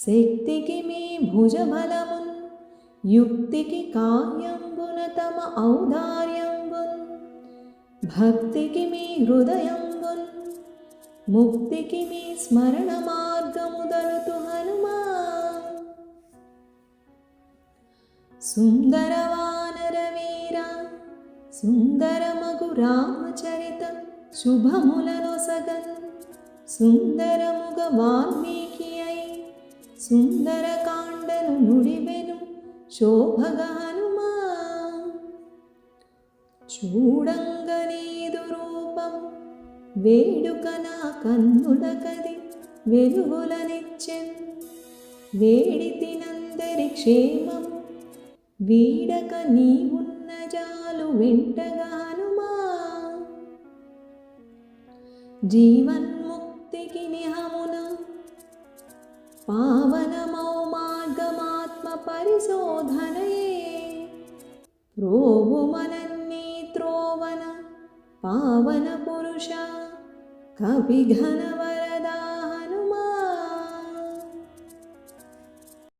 శక్తికి మీ భుజబలమున్ యుక్తికి కార్యంబున తమ ఔదార్యంబున్ భక్తికి మీ హృదయంబున్ ముక్తికి మీ స్మరణ మార్గముదలుతు హనుమా. సుందర వానర వీర సుందరమగు రామచరిత శుభములనొసగన్ సుందరముగ వాల్మీకి అయి సుందర కాండను నుడివెను శోభగ హనుమా. చూడంగ నీదు రూపం వేడుక నా కన్నులకది వెలుగులనిచ్చెన్ వేడితినందరి క్షేమం వీడక నీవున్న జాలు వెంటగా హనుమా. జీవన్ముక్తికి నిహమున పావనమౌ మార్గమాత్మ పరిశోధనయే ప్రోవుమనన్నీ త్రోవన పావన పురుష కవిఘనవ